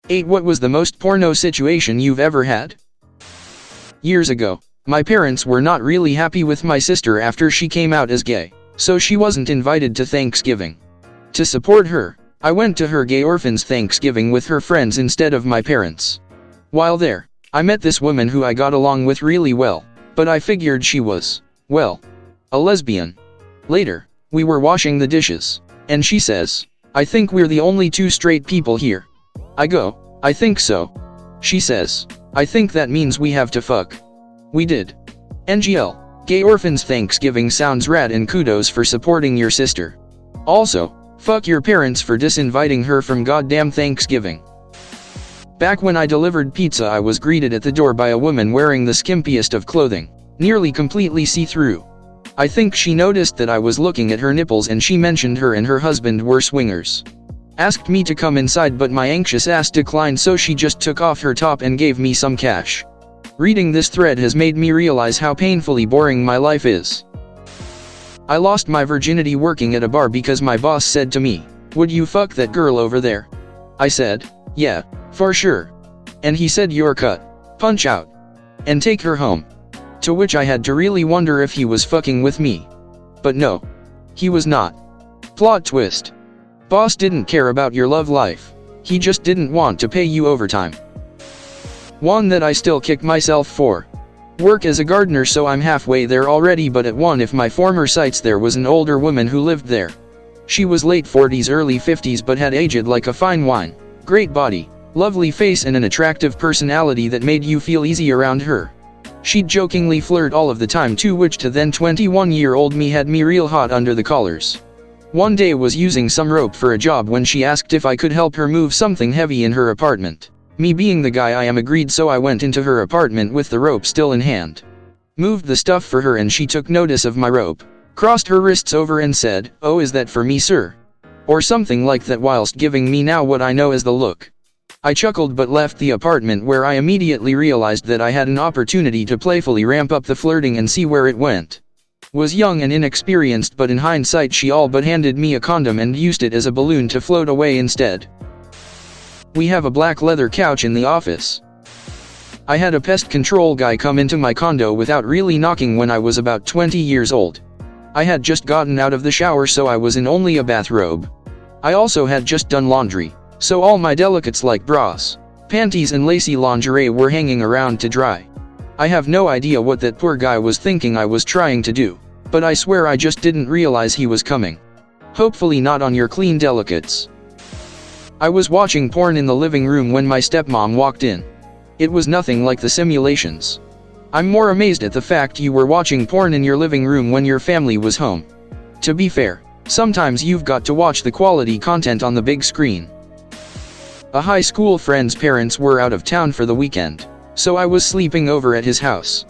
8. What was the most porno situation you've ever had? Years ago, my parents were not really happy with my sister after she came out as gay, so she wasn't invited to Thanksgiving. To support her, I went to her gay orphan's Thanksgiving with her friends instead of my parents. While there, I met this woman who I got along with really well, but I figured she was, well, a lesbian. Later, we were washing the dishes, and she says, "I think we're the only two straight people here." I go, "I think so." She says, "I think that means we have to fuck." We did. NGL, Gay Orphans Thanksgiving sounds rad and kudos for supporting your sister. Also, fuck your parents for disinviting her from goddamn Thanksgiving. Back when I delivered pizza, I was greeted at the door by a woman wearing the skimpiest of clothing, nearly completely see-through. I think she noticed that I was looking at her nipples and she mentioned her and her husband were swingers. Asked me to come inside, but my anxious ass declined, so she just took off her top and gave me some cash. Reading this thread has made me realize how painfully boring my life is. I lost my virginity working at a bar because my boss said to me, "Would you fuck that girl over there?" I said, "Yeah, for sure." And he said, "You're cut. Punch out. And take her home." To which I had to really wonder if he was fucking with me. But no. He was not. Plot twist. Boss didn't care about your love life. He just didn't want to pay you overtime. One that I still kick myself for. Work as a gardener, so I'm halfway there already, but at one of my former sites there was an older woman who lived there. She was late 40s, early 50s, but had aged like a fine wine. Great body, lovely face, and an attractive personality that made you feel easy around her. She'd jokingly flirt all of the time too, which to then 21-year-old me had me real hot under the collars. One day was using some rope for a job when she asked if I could help her move something heavy in her apartment. Me being the guy I am agreed, so I went into her apartment with the rope still in hand. Moved the stuff for her and she took notice of my rope, crossed her wrists over and said, "Oh, is that for me, sir?" Or something like that, whilst giving me now what I know as the look. I chuckled but left the apartment, where I immediately realized that I had an opportunity to playfully ramp up the flirting and see where it went. Was young and inexperienced, but in hindsight she all but handed me a condom and used it as a balloon to float away instead. We have a black leather couch in the office. I had a pest control guy come into my condo without really knocking when I was about 20 years old. I had just gotten out of the shower, so I was in only a bathrobe. I also had just done laundry, so all my delicates like bras, panties and lacy lingerie were hanging around to dry. I have no idea what that poor guy was thinking I was trying to do, but I swear I just didn't realize he was coming. Hopefully not on your clean delicates. I was watching porn in the living room when my stepmom walked in. It was nothing like the simulations. I'm more amazed at the fact you were watching porn in your living room when your family was home. To be fair, sometimes you've got to watch the quality content on the big screen. A high school friend's parents were out of town for the weekend, so I was sleeping over at his house.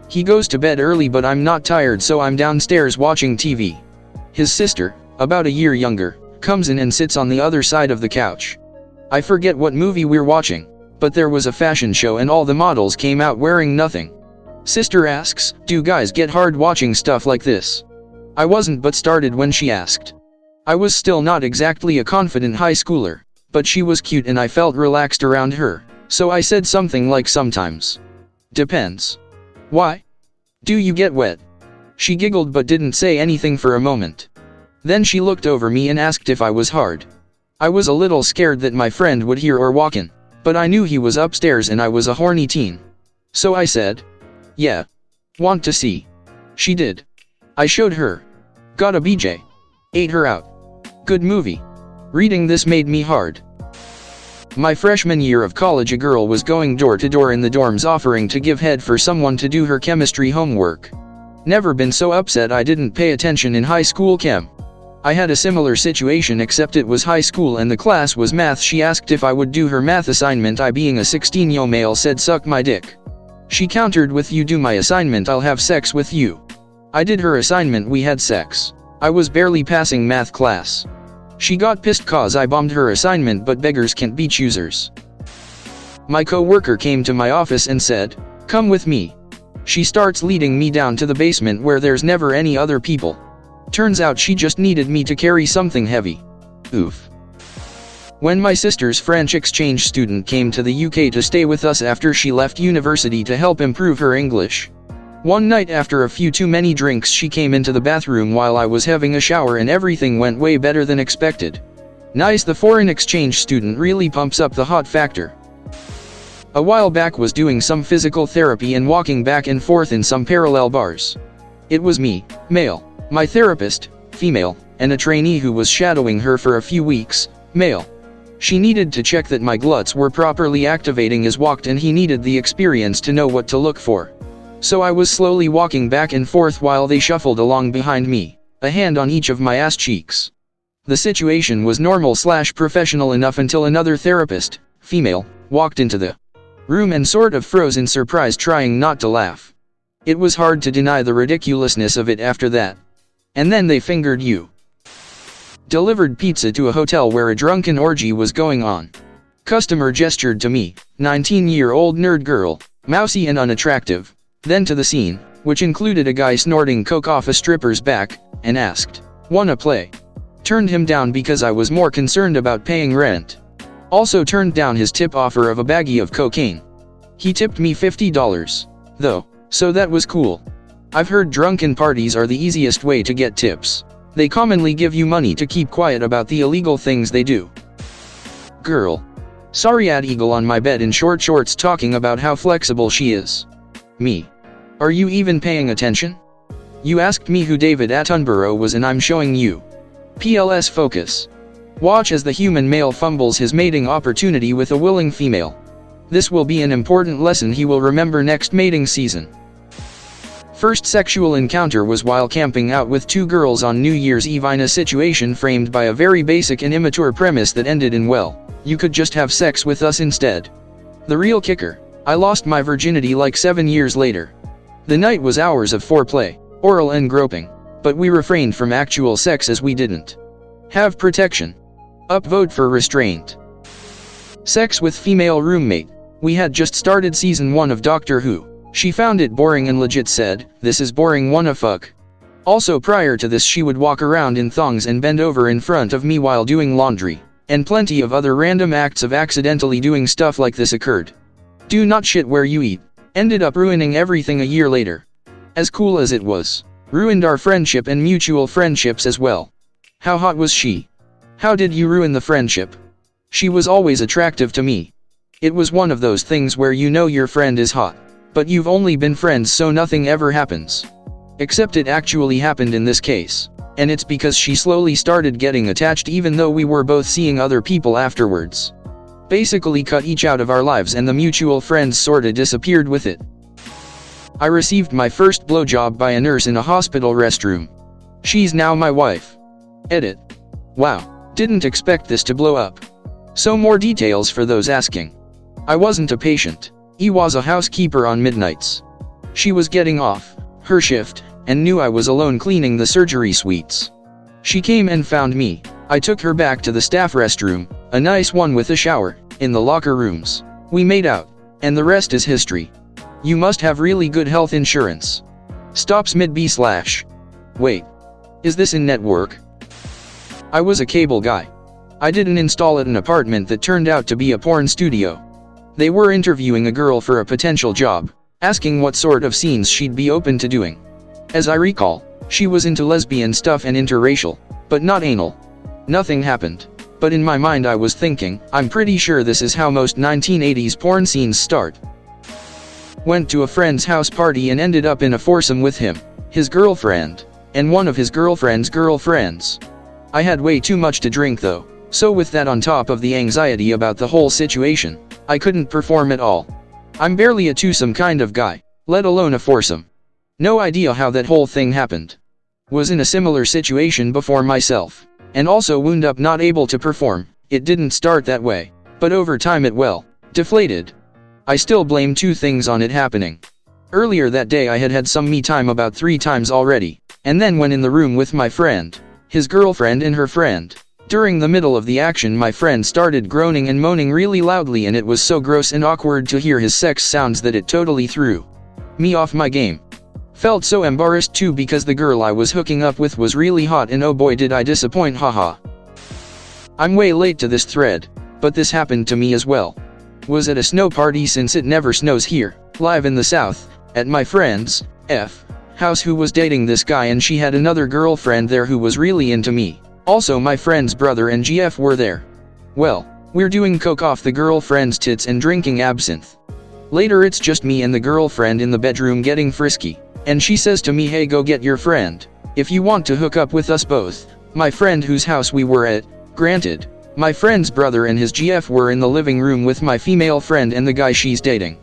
He goes to bed early, but I'm not tired, so I'm downstairs watching TV. His sister, about a year younger, comes in and sits on the other side of the couch. I forget what movie we're watching, but there was a fashion show and all the models came out wearing nothing. Sister asks, "Do guys get hard watching stuff like this?" I wasn't, but started when she asked. I was still not exactly a confident high schooler, but she was cute and I felt relaxed around her, so I said something like, "Sometimes. Depends." "Why? Do you get wet?" She giggled but didn't say anything for a moment. Then she looked over me and asked if I was hard. I was a little scared that my friend would hear or walk in, but I knew he was upstairs and I was a horny teen. So I said, "Yeah. Want to see?" She did. I showed her. Got a BJ. Ate her out. Good movie. Reading this made me hard. My freshman year of college, a girl was going door to door in the dorms offering to give head for someone to do her chemistry homework. Never been so upset I didn't pay attention in high school chem. I had a similar situation, except it was high school and the class was math. She asked if I would do her math assignment. I, being a 16-year-old male, said, "Suck my dick." She countered with, "You do my assignment, I'll have sex with you." I did her assignment, we had sex. I was barely passing math class. She got pissed cause I bombed her assignment, but beggars can't be choosers. My co-worker came to my office and said, "Come with me." She starts leading me down to the basement where there's never any other people. Turns out she just needed me to carry something heavy. Oof. When my sister's French exchange student came to the UK to stay with us after she left university to help improve her English. One night after a few too many drinks she came into the bathroom while I was having a shower and everything went way better than expected. Nice, the foreign exchange student really pumps up the hot factor. A while back was doing some physical therapy and walking back and forth in some parallel bars. It was me, male, my therapist, female, and a trainee who was shadowing her for a few weeks, male. She needed to check that my gluts were properly activating as walked, and he needed the experience to know what to look for. So I was slowly walking back and forth while they shuffled along behind me, a hand on each of my ass cheeks. The situation was normal/professional enough until another therapist, female, walked into the room and sort of froze in surprise, trying not to laugh. It was hard to deny the ridiculousness of it after that. And then they fingered you. Delivered pizza to a hotel where a drunken orgy was going on. Customer gestured to me, 19-year-old nerd girl, mousy and unattractive, then to the scene, which included a guy snorting coke off a stripper's back, and asked, "Wanna play?" Turned him down because I was more concerned about paying rent. Also turned down his tip offer of a baggie of cocaine. He tipped me $50, though, so that was cool. I've heard drunken parties are the easiest way to get tips. They commonly give you money to keep quiet about the illegal things they do. Girl. Sorry, ad eagle on my bed in short shorts talking about how flexible she is. Me. Are you even paying attention? You asked me who David Attenborough was and I'm showing you. PLS focus. Watch as the human male fumbles his mating opportunity with a willing female. This will be an important lesson he will remember next mating season. First sexual encounter was while camping out with two girls on New Year's Eve in a situation framed by a very basic and immature premise that ended in, well, you could just have sex with us instead. The real kicker, I lost my virginity like 7 years later. The night was hours of foreplay, oral and groping, but we refrained from actual sex as we didn't have protection. Upvote for restraint. Sex with female roommate. We had just started season 1 of Doctor Who. She found it boring and legit said, "This is boring, wanna fuck?" Also prior to this she would walk around in thongs and bend over in front of me while doing laundry, and plenty of other random acts of accidentally doing stuff like this occurred. Do not shit where you eat. Ended up ruining everything a year later. As cool as it was. Ruined our friendship and mutual friendships as well. How hot was she? How did you ruin the friendship? She was always attractive to me. It was one of those things where you know your friend is hot, but you've only been friends so nothing ever happens. Except it actually happened in this case. And it's because she slowly started getting attached even though we were both seeing other people afterwards. Basically cut each out of our lives and the mutual friends sorta disappeared with it. I received my first blowjob by a nurse in a hospital restroom. She's now my wife. Edit. Wow, didn't expect this to blow up. So more details for those asking. I wasn't a patient. I was a housekeeper on midnights. She was getting off her shift, and knew I was alone cleaning the surgery suites. She came and found me. I took her back to the staff restroom, a nice one with a shower, in the locker rooms. We made out, and the rest is history. You must have really good health insurance. Stops mid B/. Wait. Is this in network? I was a cable guy. I didn't install at an apartment that turned out to be a porn studio. They were interviewing a girl for a potential job, asking what sort of scenes she'd be open to doing. As I recall, she was into lesbian stuff and interracial, but not anal. Nothing happened. But in my mind I was thinking, I'm pretty sure this is how most 1980s porn scenes start. Went to a friend's house party and ended up in a foursome with him, his girlfriend, and one of his girlfriend's girlfriends. I had way too much to drink though, so with that on top of the anxiety about the whole situation, I couldn't perform at all. I'm barely a twosome kind of guy, let alone a foursome. No idea how that whole thing happened. Was in a similar situation before myself, and also wound up not able to perform. It didn't start that way, but over time it deflated. I still blame two things on it happening. Earlier that day I had had some me time about 3 times already, and then when in the room with my friend, his girlfriend and her friend. During the middle of the action my friend started groaning and moaning really loudly and it was so gross and awkward to hear his sex sounds that it totally threw me off my game. Felt so embarrassed too because the girl I was hooking up with was really hot and oh boy did I disappoint, haha. I'm way late to this thread, but this happened to me as well. Was at a snow party since it never snows here, live in the south, at my friend's, house who was dating this guy, and she had another girlfriend there who was really into me. Also my friend's brother and GF were there. Well, we're doing coke off the girlfriend's tits and drinking absinthe. Later it's just me and the girlfriend in the bedroom getting frisky, and she says to me, hey, go get your friend, if you want to hook up with us both. My friend whose house we were at, granted. My friend's brother and his GF were in the living room with my female friend and the guy she's dating.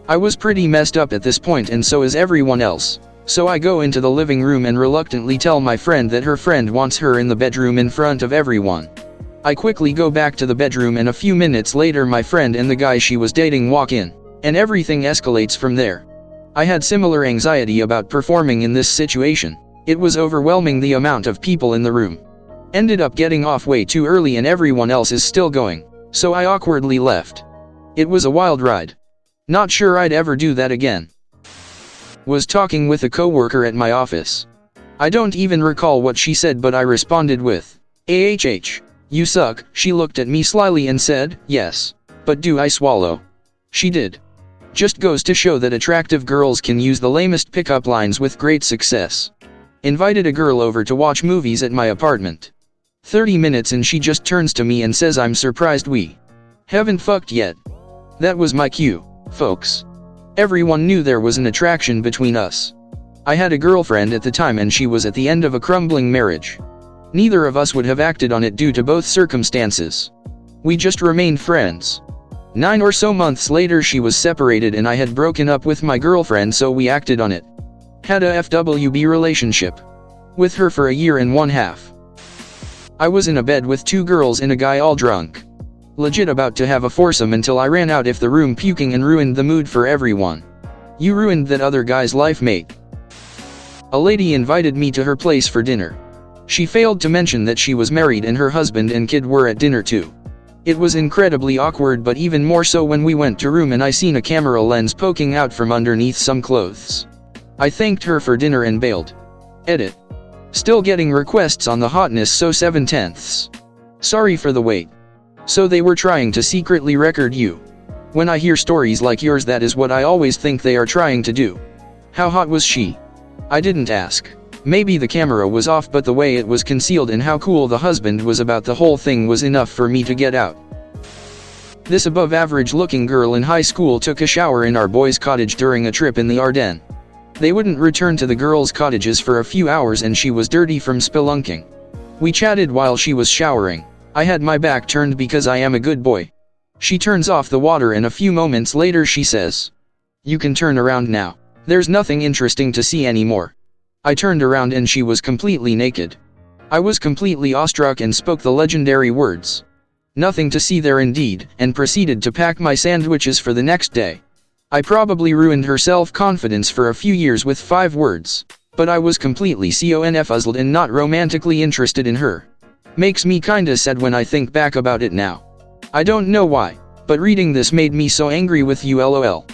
I was pretty messed up at this point, and so is everyone else. So I go into the living room and reluctantly tell my friend that her friend wants her in the bedroom in front of everyone. I quickly go back to the bedroom, and a few minutes later my friend and the guy she was dating walk in, and everything escalates from there. I had similar anxiety about performing in this situation. It was overwhelming, the amount of people in the room. Ended up getting off way too early and everyone else is still going, so I awkwardly left. It was a wild ride. Not sure I'd ever do that again. Was talking with a coworker at my office. I don't even recall what she said, but I responded with, AHH, you suck. She looked at me slyly and said, yes, but do I swallow? She did. Just goes to show that attractive girls can use the lamest pickup lines with great success. Invited a girl over to watch movies at my apartment. 30 minutes and she just turns to me and says, I'm surprised we haven't fucked yet. That was my cue, folks. Everyone knew there was an attraction between us. I had a girlfriend at the time and she was at the end of a crumbling marriage. Neither of us would have acted on it due to both circumstances. We just remained friends. 9 or so months later she was separated and I had broken up with my girlfriend, so we acted on it. Had a FWB relationship with her for a year and 1/2. I was in a bed with 2 girls and a guy, all drunk. Legit about to have a foursome until I ran out of the room puking and ruined the mood for everyone. You ruined that other guy's life, mate. A lady invited me to her place for dinner. She failed to mention that she was married and her husband and kid were at dinner too. It was incredibly awkward, but even more so when we went to room and I seen a camera lens poking out from underneath some clothes. I thanked her for dinner and bailed. Edit. Still getting requests on the hotness, so 7/10. Sorry for the wait. So they were trying to secretly record you. When I hear stories like yours, that is what I always think they are trying to do. How hot was she? I didn't ask. Maybe the camera was off, but the way it was concealed and how cool the husband was about the whole thing was enough for me to get out. This above average looking girl in high school took a shower in our boys' cottage during a trip in the Ardennes. They wouldn't return to the girls' cottages for a few hours and she was dirty from spelunking. We chatted while she was showering. I had my back turned because I am a good boy. She turns off the water and a few moments later she says, "You can turn around now. There's nothing interesting to see anymore." I turned around and she was completely naked. I was completely awestruck and spoke the legendary words, "Nothing to see there indeed," and proceeded to pack my sandwiches for the next day. I probably ruined her self-confidence for a few years with 5 words, but I was completely confuzzled and not romantically interested in her. Makes me kinda sad when I think back about it now. I don't know why, but reading this made me so angry with you, lol.